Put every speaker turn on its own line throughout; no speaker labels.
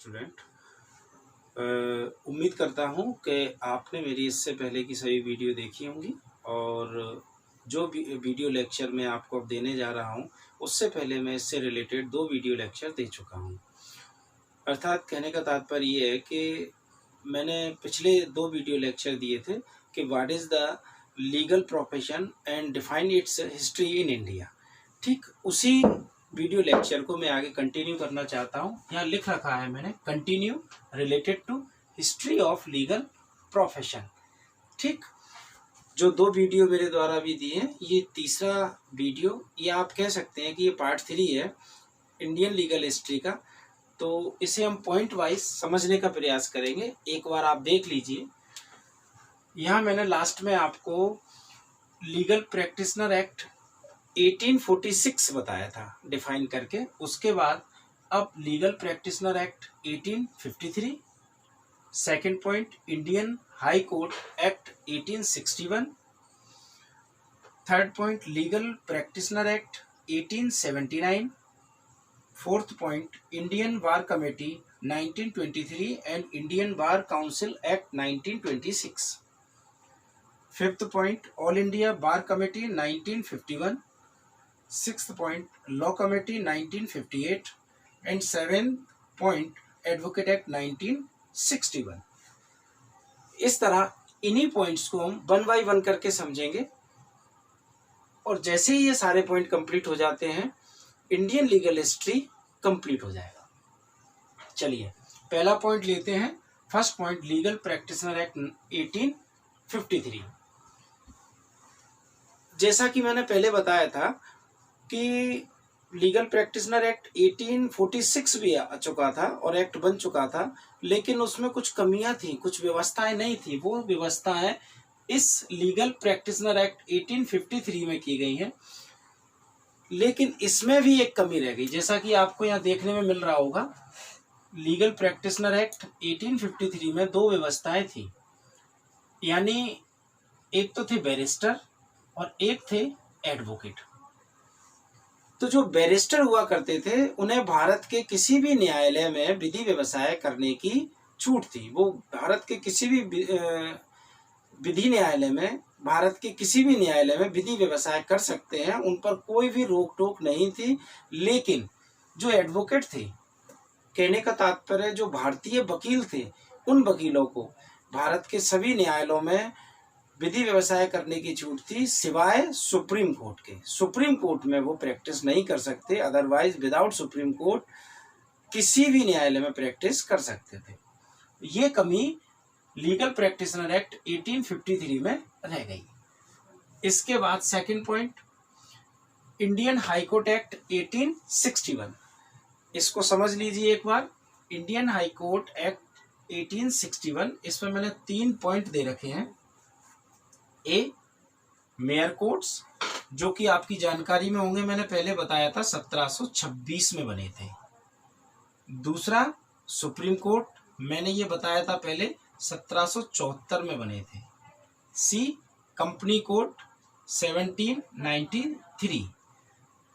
Student. उम्मीद करता हूँ कि आपने मेरी इससे पहले की सभी वीडियो देखी होंगी और जो वीडियो लेक्चर मैं आपको अब देने जा रहा हूँ उससे पहले मैं इससे रिलेटेड 2 वीडियो लेक्चर दे चुका हूँ। अर्थात कहने का तात्पर्य ये है कि मैंने पिछले 2 वीडियो लेक्चर दिए थे कि what is the legal profession and define it's history in India. ठीक उसी वीडियो लेक्चर को मैं आगे कंटिन्यू करना चाहता हूँ। यहाँ लिख रखा है मैंने continue related to history of legal profession. ठीक, जो 2 वीडियो मेरे द्वारा भी दिए हैं, ये तीसरा वीडियो, ये आप कह सकते हैं कि ये पार्ट 3 है इंडियन लीगल हिस्ट्री का। तो इसे हम पॉइंट वाइज समझने का प्रयास करेंगे। एक बार आप देख लीजिए, यहाँ मैंने लास्ट में आपको लीगल प्रैक्टिशनर एक्ट 1846 बताया था डिफाइन करके। उसके बाद अब legal practitioner act 1853, second point Indian high court act 1861, third point legal practitioner act 1879, fourth point Indian bar committee 1923 and Indian bar council act 1926, fifth point all India bar committee 1951, sixth point law committee 1958 and seventh point advocate act 1961। इस तरह इन्हीं points को हम 1 bye 1 करके समझेंगे और जैसे ही ये सारे पॉइंट कंप्लीट हो जाते हैं इंडियन लीगल हिस्ट्री कंप्लीट हो जाएगा। चलिए पहला पॉइंट लेते हैं। First point legal practitioner act 1853। जैसा कि मैंने पहले बताया था कि लीगल प्रैक्टिशनर एक्ट 1846 भी आ चुका था और एक्ट बन चुका था, लेकिन उसमें कुछ कमियां थी, कुछ व्यवस्थाएं नहीं थी। वो व्यवस्थाएं इस लीगल प्रैक्टिशनर एक्ट 1853 में की गई हैं, लेकिन इसमें भी एक कमी रह गई। जैसा कि आपको यहाँ देखने में मिल रहा होगा, लीगल प्रैक्टिशनर एक्ट 1853 में 2 व्यवस्थाएं थी, यानी एक तो थे बैरिस्टर और एक थे एडवोकेट। तो जो बैरिस्टर हुआ करते थे उन्हें भारत के किसी भी न्यायालय में विधि व्यवसाय करने की छूट थी। वो भारत के किसी भी विधि न्यायालय में, भारत के किसी भी न्यायालय में विधि व्यवसाय कर सकते हैं, उन पर कोई भी रोक टोक नहीं थी। लेकिन जो एडवोकेट थे, कहने का तात्पर्य जो भारतीय वकील थे, उन वकीलों को भारत के सभी न्यायालयों में विधि व्यवसाय करने की छूट थी, सिवाय सुप्रीम कोर्ट के। सुप्रीम कोर्ट में वो प्रैक्टिस नहीं कर सकते, अदरवाइज विदाउट सुप्रीम कोर्ट किसी भी न्यायालय में प्रैक्टिस कर सकते थे। ये कमी लीगल प्रैक्टिशनर एक्ट 1853 में रह गई। इसके बाद second point Indian high court act 1861। इसको समझ लीजिए एक बार। इंडियन हाई कोर्ट एक्ट 1861, इसमें मैंने 3 पॉइंट दे रखे हैं। ए, मेयर कोर्ट्स, जो कि आपकी जानकारी में होंगे, मैंने पहले बताया था 1726 में बने थे। दूसरा सुप्रीम कोर्ट, मैंने ये बताया था पहले 1774 में बने थे। सी, कंपनी कोर्ट 1793,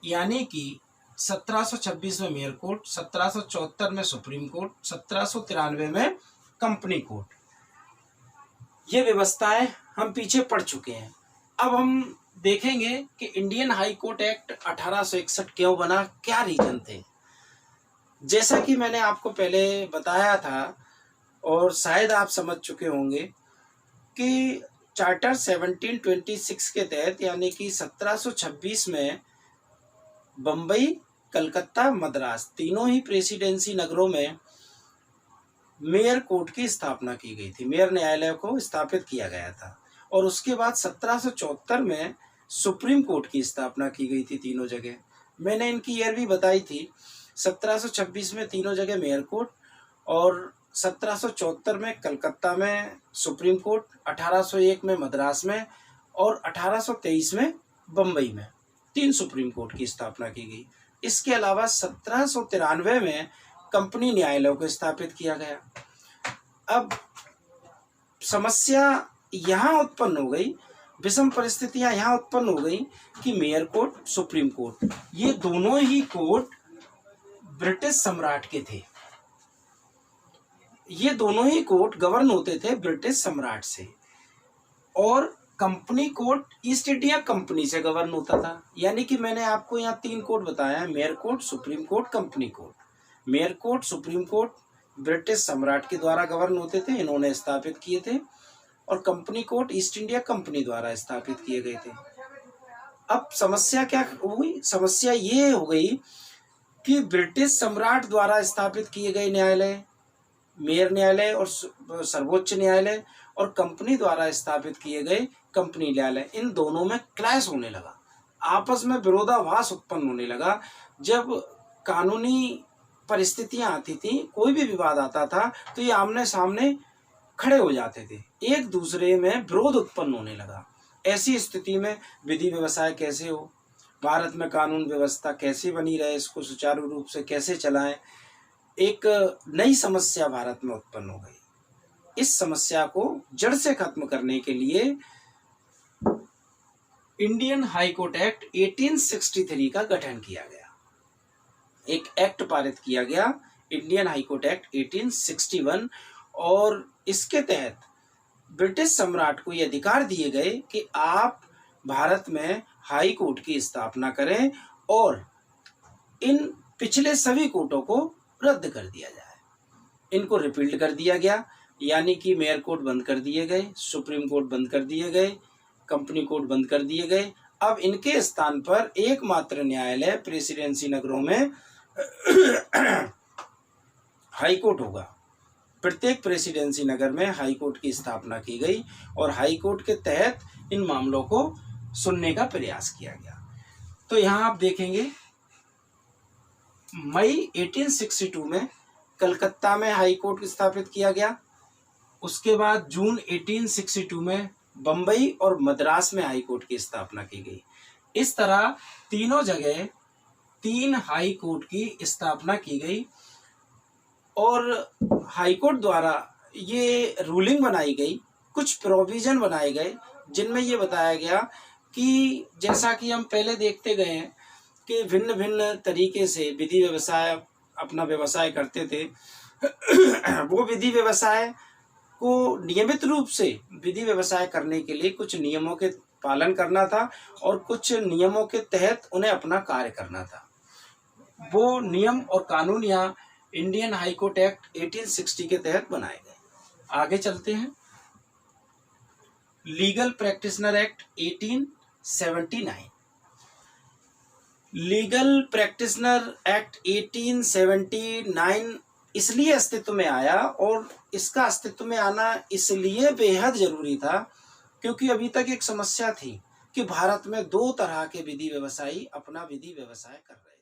यानी कि 1726 में मेयर कोर्ट, 1774 में सुप्रीम कोर्ट, 1793 में कंपनी कोर्ट। ये व्यवस्थाएं हम पीछे पड़ चुके हैं। अब हम देखेंगे कि इंडियन हाई कोर्ट एक्ट 1861 क्यों बना, क्या रीजन थे। जैसा कि मैंने आपको पहले बताया था और शायद आप समझ चुके होंगे कि चार्टर 1726 के तहत, यानी कि 1726 में बम्बई, कलकत्ता, मद्रास, तीनों ही प्रेसिडेंसी नगरों में मेयर कोर्ट की स्थापना की गई थी। मेयर न्यायालय को स्थापित किया गया था और उसके बाद 1774 में सुप्रीम कोर्ट की स्थापना की गई थी तीनों जगह। मैंने इनकी ईयर भी बताई थी। 1726 में तीनों जगह मेयर कोर्ट और 1774 में कलकत्ता में सुप्रीम कोर्ट, 1801 में मद्रास में और 1823 में बम्बई में 3 सुप्रीम कोर्ट की स्थापना की गई। इसके अलावा 1793 में कंपनी न्यायालयों को स्थापित किया गया। अब समस्या यहाँ उत्पन्न हो गई, विषम परिस्थितियां यहाँ उत्पन्न हो गई कि मेयर कोर्ट, सुप्रीम कोर्ट, ये दोनों ही कोर्ट ब्रिटिश सम्राट के थे। ये दोनों ही कोर्ट गवर्न होते थे ब्रिटिश सम्राट से, और company court east India company से गवर्न होता था। यानी कि मैंने आपको यहाँ 3 कोर्ट बताया है, mayor court, supreme court, company court. Mayor court, supreme court British सम्राट के द्वारा गवर्न होते थे, इन्होंने स्थापित किए थे, और company court east India company द्वारा स्थापित किए गए थे। अब समस्या क्या हुई? समस्या ये हो गई कि ब्रिटिश सम्राट द्वारा स्थापित किए गए न्यायालय, मेयर न्यायालय और सर्वोच्च न्यायालय, और कंपनी द्वारा स्थापित किए गए कंपनी न्यायालय, इन दोनों में क्लैश होने लगा, आपस में विरोधाभास उत्पन्न होने लगा। जब कानूनी परिस्थितियां आती थी, कोई भी विवाद आता था, तो ये आमने सामने खड़े हो जाते थे, एक दूसरे में विरोध उत्पन्न होने लगा। ऐसी स्थिति में विधि व्यवसाय कैसे हो, भारत में कानून व्यवस्था कैसे बनी रहे, इसको सुचारू रूप से कैसे चलाएं, एक नई समस्या भारत में उत्पन्न हो गई। इस समस्या को जड़ से खत्म करने के लिए इंडियन हाई कोर्ट एक्ट 1863 का गठन किया गया। एक एक्ट पारित किया गया, इंडियन हाई कोर्ट एक्ट 1861, और इसके तहत ब्रिटिश सम्राट को यह अधिकार दिए गए कि आप भारत में हाई कोर्ट की स्थापना करें और इन पिछले सभी कोर्टों को रद्द कर दिया जाए। इनको रिपील्ड कर दिया गया, यानी कि मेयर कोर्ट बंद कर दिए गए, सुप्रीम कोर्ट बंद कर दिए गए, कंपनी कोर्ट बंद कर दिए गए। अब इनके स्थान पर एकमात्र न्यायालय प्रेसिडेंसी नगरों में हाई कोर्ट होगा। प्रत्येक प्रेसिडेंसी नगर में हाई कोर्ट की स्थापना की गई और हाई कोर्ट के तहत इन मामलों को सुनने का प्रयास किया गया। तो यहाँ आप देखेंगे मई 1862 में कलकत्ता में हाई कोर्ट स्थापित किया गया। उसके बाद जून 1862 में बम्बई और मद्रास में हाई कोर्ट की स्थापना की गई। इस तरह तीनों जगह 3 हाई कोर्ट की स्थापना की गई और हाई कोर्ट द्वारा ये रूलिंग बनाई गई, कुछ प्रोविजन बनाए गए जिनमें ये बताया गया कि जैसा कि हम पहले देखते गए हैं कि भिन्न भिन्न तरीके से विधि व्यवसाय अपना व्यवसाय करते थे। वो विधि व्यवसाय को नियमित रूप से विधि व्यवसाय करने के लिए कुछ नियमों के पालन करना था और कुछ नियमों के तहत उन्हें अपना कार्य करना था। वो नियम और कानून यहाँ इंडियन हाई कोर्ट एक्ट 1860 के तहत बनाए गए। आगे चलते हैं। Legal practitioner act 1879। Legal practitioner act 1879 इसलिए अस्तित्व में आया, और इसका अस्तित्व में आना इसलिए बेहद जरूरी था क्योंकि अभी तक एक समस्या थी कि भारत में 2 तरह के विधि व्यवसायी अपना विधि व्यवसाय कर रहे हैं।